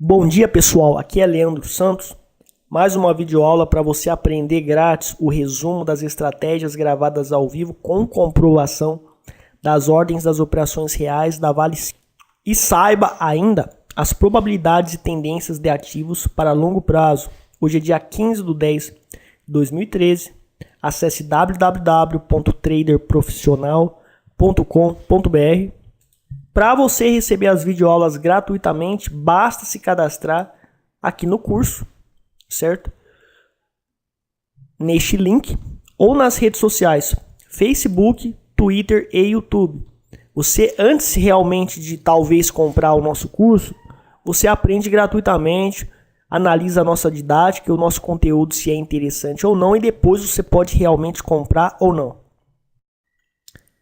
Bom dia pessoal, aqui é Leandro Santos, mais uma videoaula para você aprender grátis o resumo das estratégias gravadas ao vivo com comprovação das ordens das operações reais da Vale. E saiba ainda as probabilidades e tendências de ativos para longo prazo. Hoje é dia 15/10 de 2013, acesse www.traderprofissional.com.br. Para você receber as videoaulas gratuitamente, basta se cadastrar aqui no curso, certo? Neste link ou nas redes sociais, Facebook, Twitter e YouTube. Você, antes realmente de talvez comprar o nosso curso, você aprende gratuitamente, analisa a nossa didática e o nosso conteúdo, se é interessante ou não, e depois você pode realmente comprar ou não.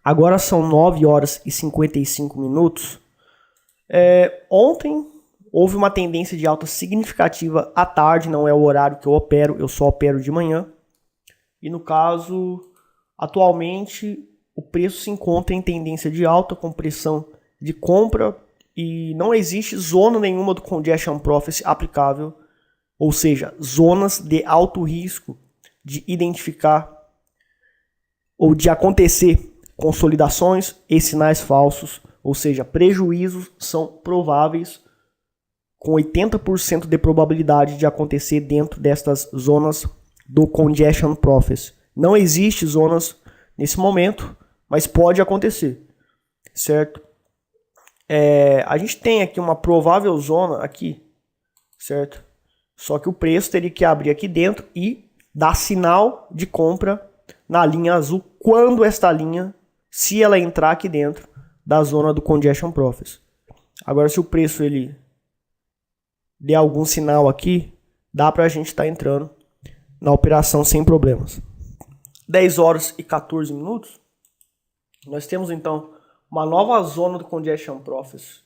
Agora são 9 horas e 55 minutos. Ontem houve uma tendência de alta significativa à tarde, não é o horário que eu opero, eu só opero de manhã. E no caso, atualmente, o preço se encontra em tendência de alta, com pressão de compra, e não existe zona nenhuma do Congestion Profit aplicável, ou seja, zonas de alto risco de identificar ou de acontecer consolidações e sinais falsos, ou seja, prejuízos são prováveis com 80% de probabilidade de acontecer dentro destas zonas do Congestion Profit. Não existe zonas nesse momento, mas pode acontecer, certo? A gente tem aqui uma provável zona aqui, certo? Só que o preço teria que abrir aqui dentro e dar sinal de compra na linha azul quando esta linha, se ela entrar aqui dentro da zona do Congestion Profit. Agora, se o preço ele der algum sinal aqui, dá para a gente estar entrando na operação sem problemas. 10 horas e 14 minutos. Nós temos então uma nova zona do Congestion Profit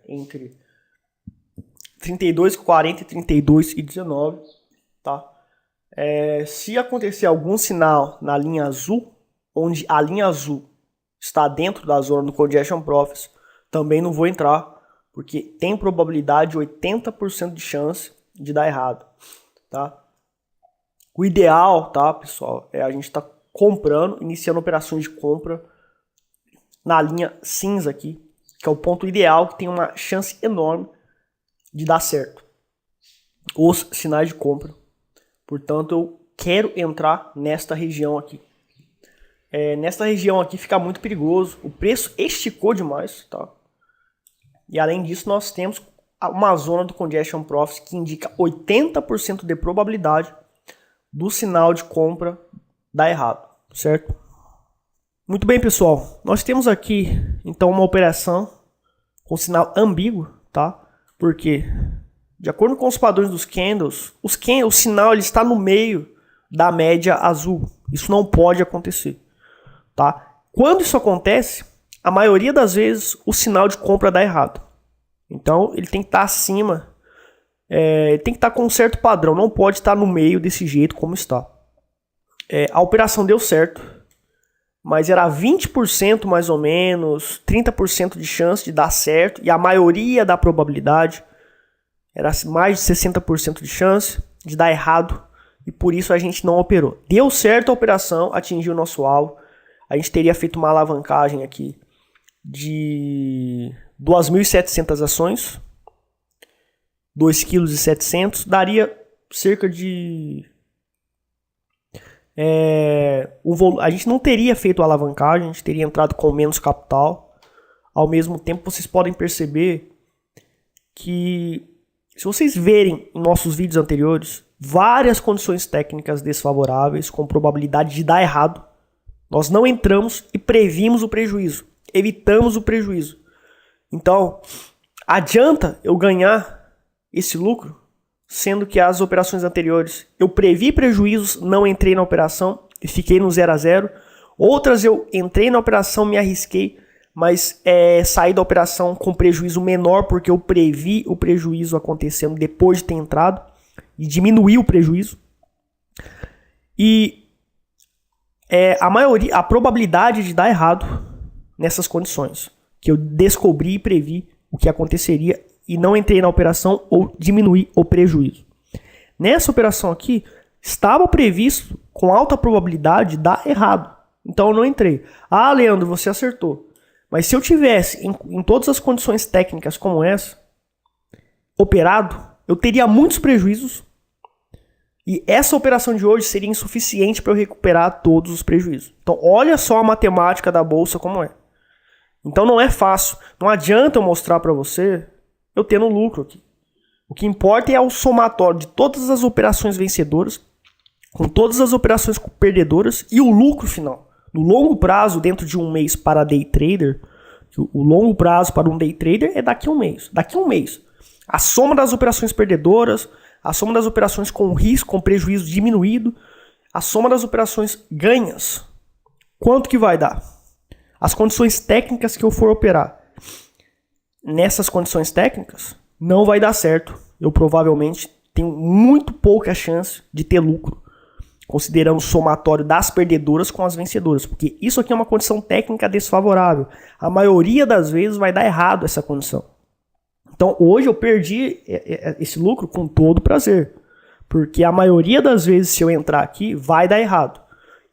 entre 32,40 e 32,19, tá? Se acontecer algum sinal na linha azul, onde a linha azul está dentro da zona do Congestion Profit, também não vou entrar, porque tem probabilidade de 80% de chance de dar errado, tá? O ideal, tá, pessoal, é a gente estar comprando, iniciando operações de compra na linha cinza aqui, que é o ponto ideal, que tem uma chance enorme de dar certo os sinais de compra. Portanto, eu quero entrar nesta região aqui. Nesta região aqui fica muito perigoso. O preço esticou demais, tá? E além disso, nós temos uma zona do Congestion Profit que indica 80% de probabilidade do sinal de compra dar errado, certo? Muito bem, pessoal. Nós temos aqui, então, uma operação com sinal ambíguo, tá? Porque, de acordo com os padrões dos candles, o sinal ele está no meio da média azul. Isso não pode acontecer, tá? Quando isso acontece, a maioria das vezes o sinal de compra dá errado. Então ele tem que estar acima, tem que estar com um certo padrão, não pode estar no meio desse jeito como está. A operação deu certo, mas era 20% mais ou menos, 30% de chance de dar certo, e a maioria da probabilidade era mais de 60% de chance de dar errado, e por isso a gente não operou. Deu certo a operação, atingiu o nosso alvo. A gente teria feito uma alavancagem aqui de 2.700 ações, 2,7 kg, daria cerca de... a gente não teria feito a alavancagem, a gente teria entrado com menos capital. Ao mesmo tempo, vocês podem perceber que, se vocês verem em nossos vídeos anteriores, várias condições técnicas desfavoráveis com probabilidade de dar errado, nós não entramos e previmos o prejuízo, evitamos o prejuízo. Então, adianta eu ganhar esse lucro, sendo que as operações anteriores eu previ prejuízos, não entrei na operação e fiquei no 0 a 0. Outras eu entrei na operação, me arrisquei, mas saí da operação com prejuízo menor porque eu previ o prejuízo acontecendo depois de ter entrado e diminuí o prejuízo. E a probabilidade de dar errado nessas condições, que eu descobri e previ o que aconteceria e não entrei na operação ou diminuí o prejuízo. Nessa operação aqui, estava previsto com alta probabilidade dar errado. Então eu não entrei. Ah, Leandro, você acertou. Mas se eu tivesse em todas as condições técnicas como essa, operado, eu teria muitos prejuízos. E essa operação de hoje seria insuficiente para eu recuperar todos os prejuízos. Então olha só a matemática da bolsa como é. Então não é fácil. Não adianta eu mostrar para você eu tendo lucro aqui. O que importa é o somatório de todas as operações vencedoras com todas as operações perdedoras e o lucro final. No longo prazo, dentro de um mês para day trader, o longo prazo para um day trader é daqui a um mês. Daqui a um mês, a soma das operações perdedoras, a soma das operações com risco, com prejuízo diminuído, a soma das operações ganhas, quanto que vai dar? As condições técnicas que eu for operar. Nessas condições técnicas, não vai dar certo. Eu provavelmente tenho muito pouca chance de ter lucro, considerando o somatório das perdedoras com as vencedoras, porque isso aqui é uma condição técnica desfavorável. A maioria das vezes vai dar errado essa condição. Então hoje eu perdi esse lucro com todo prazer, porque a maioria das vezes se eu entrar aqui vai dar errado.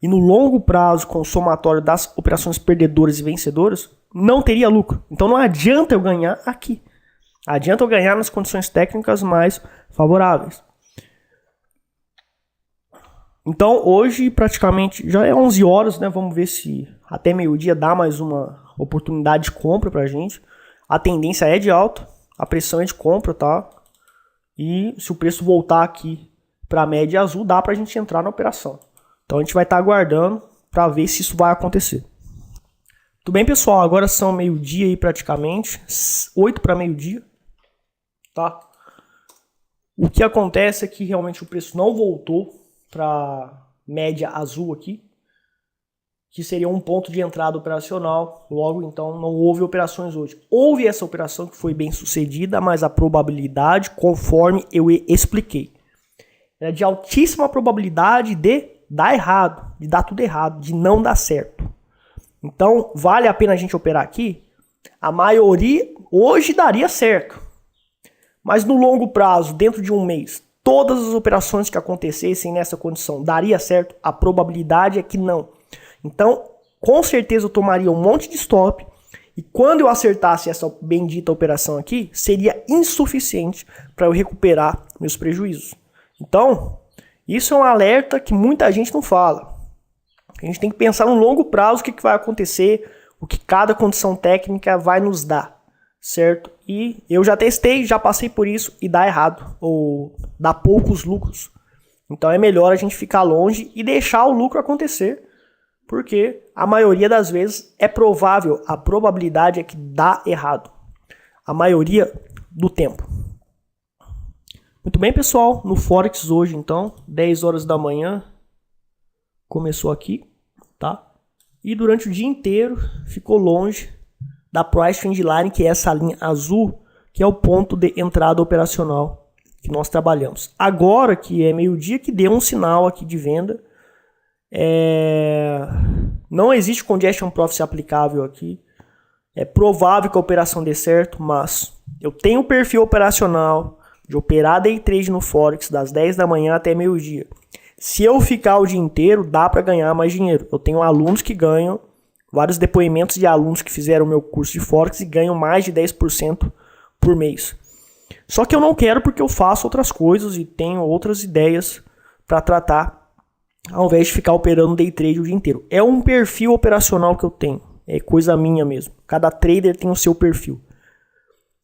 E no longo prazo, com o somatório das operações perdedoras e vencedoras, não teria lucro. Então não adianta eu ganhar aqui. Adianta eu ganhar nas condições técnicas mais favoráveis. Então hoje praticamente já é 11 horas, né? Vamos ver se até meio-dia dá mais uma oportunidade de compra pra gente. A tendência é de alta, a pressão é de compra, tá? E se o preço voltar aqui pra média azul, dá pra gente entrar na operação. Então a gente vai estar aguardando para ver se isso vai acontecer. Tudo bem, pessoal? Agora são meio-dia aí praticamente, 8 para meio-dia, tá? O que acontece é que realmente o preço não voltou para média azul aqui, que seria um ponto de entrada operacional. Logo, então, não houve operações hoje. Houve essa operação que foi bem sucedida, mas a probabilidade, conforme eu expliquei, era de altíssima probabilidade de dar errado, de dar tudo errado, de não dar certo. Então, vale a pena a gente operar aqui? A maioria hoje daria certo. Mas no longo prazo, dentro de um mês, todas as operações que acontecessem nessa condição daria certo? A probabilidade é que não. Então, com certeza eu tomaria um monte de stop e quando eu acertasse essa bendita operação aqui, seria insuficiente para eu recuperar meus prejuízos. Então, isso é um alerta que muita gente não fala. A gente tem que pensar no longo prazo o que vai acontecer, o que cada condição técnica vai nos dar, certo? E eu já testei, já passei por isso e dá errado, ou dá poucos lucros. Então é melhor a gente ficar longe e deixar o lucro acontecer, porque a maioria das vezes é provável, a probabilidade é que dá errado. A maioria do tempo. Muito bem, pessoal, no Forex hoje, então, 10 horas da manhã, começou aqui, tá? E durante o dia inteiro ficou longe da Price Trend Line, que é essa linha azul, que é o ponto de entrada operacional que nós trabalhamos. Agora que é meio-dia, que deu um sinal aqui de venda. Não existe Congestion Profit aplicável aqui. É provável que a operação dê certo, mas eu tenho um perfil operacional de operar day trade no Forex das 10 da manhã até meio-dia. Se eu ficar o dia inteiro, dá para ganhar mais dinheiro. Eu tenho alunos que ganham, vários depoimentos de alunos que fizeram o meu curso de Forex e ganham mais de 10% por mês. Só que eu não quero porque eu faço outras coisas e tenho outras ideias para tratar, ao invés de ficar operando day trade o dia inteiro. É um perfil operacional que eu tenho, é coisa minha mesmo. Cada trader tem o seu perfil.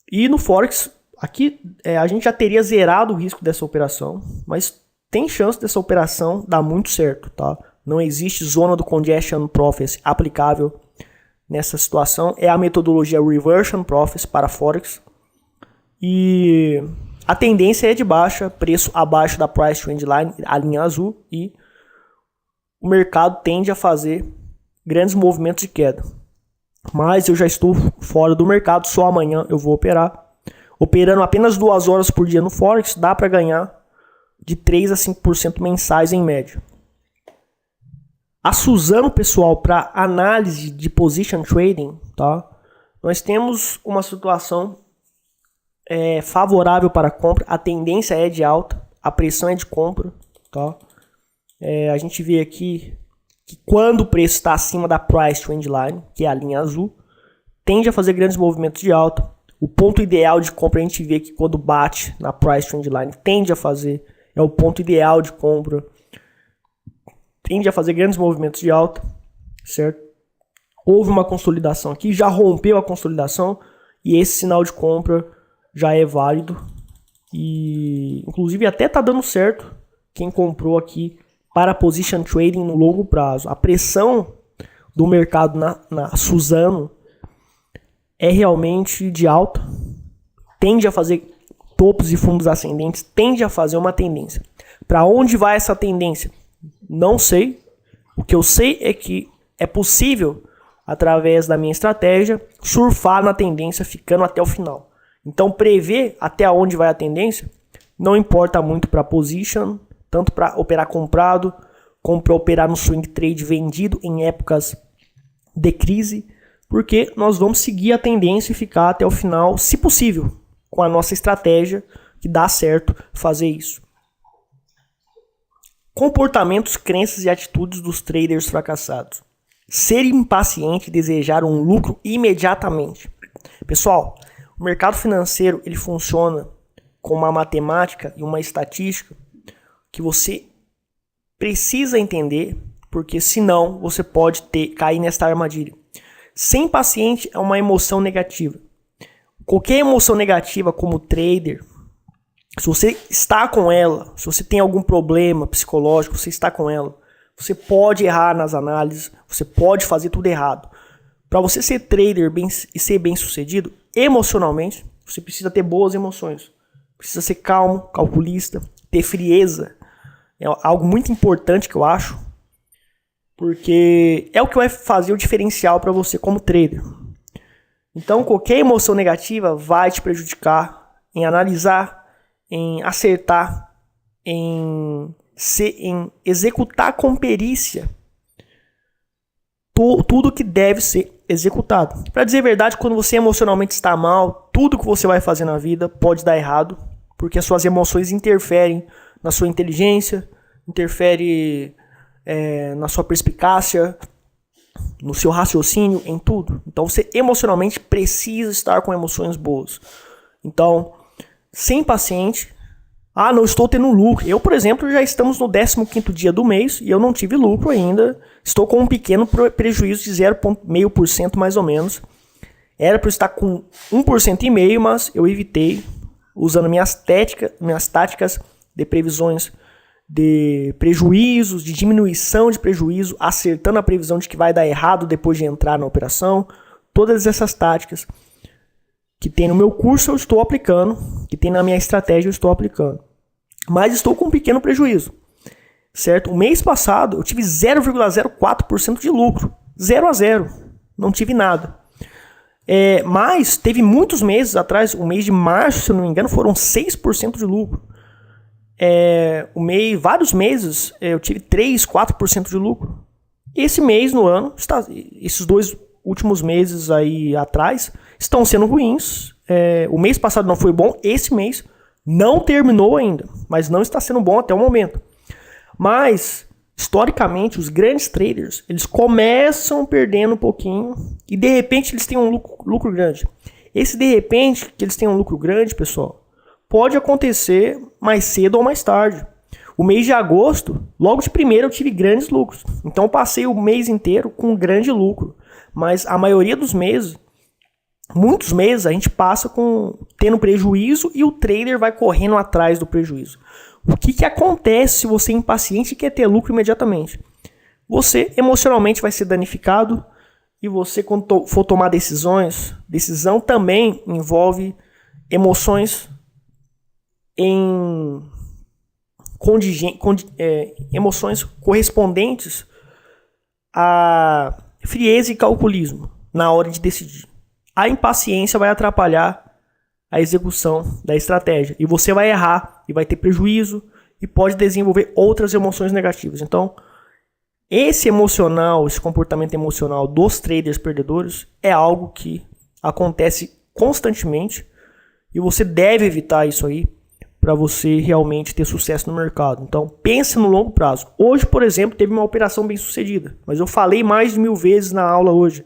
E no Forex, aqui a gente já teria zerado o risco dessa operação, mas tem chance dessa operação dar muito certo, tá? Não existe zona do Congestion Profit aplicável nessa situação. É a metodologia Reversion Profit para Forex. E a tendência é de baixa, preço abaixo da Price Trend Line, a linha azul, e o mercado tende a fazer grandes movimentos de queda. Mas eu já estou fora do mercado, só amanhã eu vou operar. Operando apenas 2 horas por dia no Forex, dá para ganhar de 3 a 5% mensais em média. A Suzano, pessoal, para análise de position trading, tá? Nós temos uma situação favorável para a compra, a tendência é de alta, a pressão é de compra, tá? A gente vê aqui que quando o preço está acima da Price Trend Line, que é a linha azul, tende a fazer grandes movimentos de alta. O ponto ideal de compra a gente vê que quando bate na Price Trend Line tende a fazer, é o ponto ideal de compra, tende a fazer grandes movimentos de alta, certo? Houve uma consolidação aqui, já rompeu a consolidação e esse sinal de compra já é válido e inclusive até tá dando certo quem comprou aqui para position trading no longo prazo. A pressão do mercado na Suzano é realmente de alta, tende a fazer topos e fundos ascendentes, tende a fazer uma tendência. Para onde vai essa tendência? Não sei. O que eu sei é que é possível, através da minha estratégia, surfar na tendência ficando até o final. Então, prever até onde vai a tendência não importa muito para position, tanto para operar comprado, como para operar no swing trade vendido em épocas de crise, porque nós vamos seguir a tendência e ficar até o final, se possível, com a nossa estratégia, que dá certo fazer isso. Comportamentos, crenças e atitudes dos traders fracassados. Ser impaciente e desejar um lucro imediatamente. Pessoal, o mercado financeiro ele funciona com uma matemática e uma estatística que você precisa entender, porque senão você pode cair nesta armadilha. Ser impaciente é uma emoção negativa. Qualquer emoção negativa como trader, se você está com ela, se você tem algum problema psicológico, você está com ela, você pode errar nas análises, você pode fazer tudo errado. Para você ser trader e ser bem sucedido, emocionalmente, você precisa ter boas emoções. Precisa ser calmo, calculista, ter frieza. É algo muito importante que eu acho, porque é o que vai fazer o diferencial para você como trader. Então, qualquer emoção negativa vai te prejudicar em analisar, em acertar, em executar com perícia tudo que deve ser executado. Para dizer a verdade, quando você emocionalmente está mal, tudo que você vai fazer na vida pode dar errado, porque as suas emoções interferem na sua inteligência, interfere na sua perspicácia, no seu raciocínio, em tudo. Então você emocionalmente precisa estar com emoções boas. Então, ser impaciente. Não estou tendo lucro. Eu, por exemplo, já estamos no 15º dia do mês e eu não tive lucro ainda. Estou com um pequeno prejuízo de 0,5% mais ou menos. Era para estar com 1,5%, mas eu evitei usando minhas táticas de previsões de prejuízos, de diminuição de prejuízo, acertando a previsão de que vai dar errado depois de entrar na operação. Todas essas táticas que tem no meu curso eu estou aplicando, que tem na minha estratégia eu estou aplicando. Mas estou com um pequeno prejuízo, certo? O mês passado eu tive 0,04% de lucro, 0 a 0, não tive nada. Mas teve muitos meses atrás, o mês de março, se eu não me engano, foram 6% de lucro. Vários meses eu tive 3, 4% de lucro. Esse mês no ano, esses 2 últimos meses aí atrás, estão sendo ruins. O mês passado não foi bom, esse mês não terminou ainda, mas não está sendo bom até o momento. Mas, historicamente, os grandes traders, eles começam perdendo um pouquinho e de repente eles têm um lucro grande. Esse de repente que eles têm um lucro grande, pessoal, pode acontecer mais cedo ou mais tarde. O mês de agosto, logo de primeira eu tive grandes lucros. Então eu passei o mês inteiro com um grande lucro. Mas a maioria dos meses, muitos meses, a gente passa tendo prejuízo e o trader vai correndo atrás do prejuízo. O que acontece se você é impaciente e quer ter lucro imediatamente? Você emocionalmente vai ser danificado e você, quando for tomar decisão também envolve emoções emoções correspondentes a frieza e calculismo na hora de decidir. A impaciência vai atrapalhar a execução da estratégia e você vai errar e vai ter prejuízo e pode desenvolver outras emoções negativas. Então, esse comportamento emocional dos traders perdedores é algo que acontece constantemente e você deve evitar isso aí para você realmente ter sucesso no mercado. Então, pense no longo prazo. Hoje, por exemplo, teve uma operação bem sucedida, mas eu falei mais de 1000 vezes na aula hoje.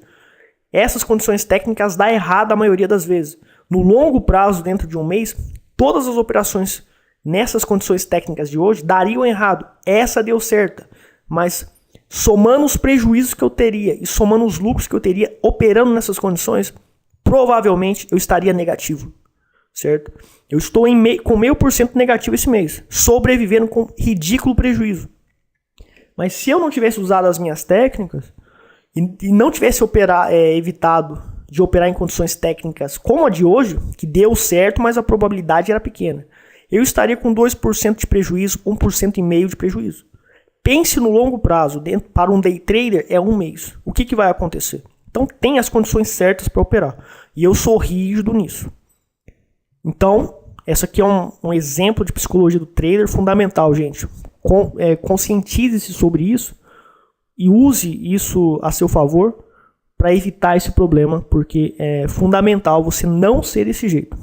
Essas condições técnicas dá errado a maioria das vezes. No longo prazo, dentro de um mês, todas as operações nessas condições técnicas de hoje dariam errado. Essa deu certa, mas somando os prejuízos que eu teria e somando os lucros que eu teria operando nessas condições, provavelmente eu estaria negativo, certo? Eu estou com 0,5% negativo esse mês, sobrevivendo com ridículo prejuízo. Mas se eu não tivesse usado as minhas técnicas e não tivesse evitado de operar em condições técnicas como a de hoje, que deu certo, mas a probabilidade era pequena, eu estaria com 2% de prejuízo, 1,5% de prejuízo. Pense no longo prazo, para um day trader é um mês. O que vai acontecer? Então tem as condições certas para operar. E eu sou rígido nisso. Então, essa aqui é um exemplo de psicologia do trader fundamental, gente. Conscientize-se sobre isso e use isso a seu favor para evitar esse problema, porque é fundamental você não ser desse jeito.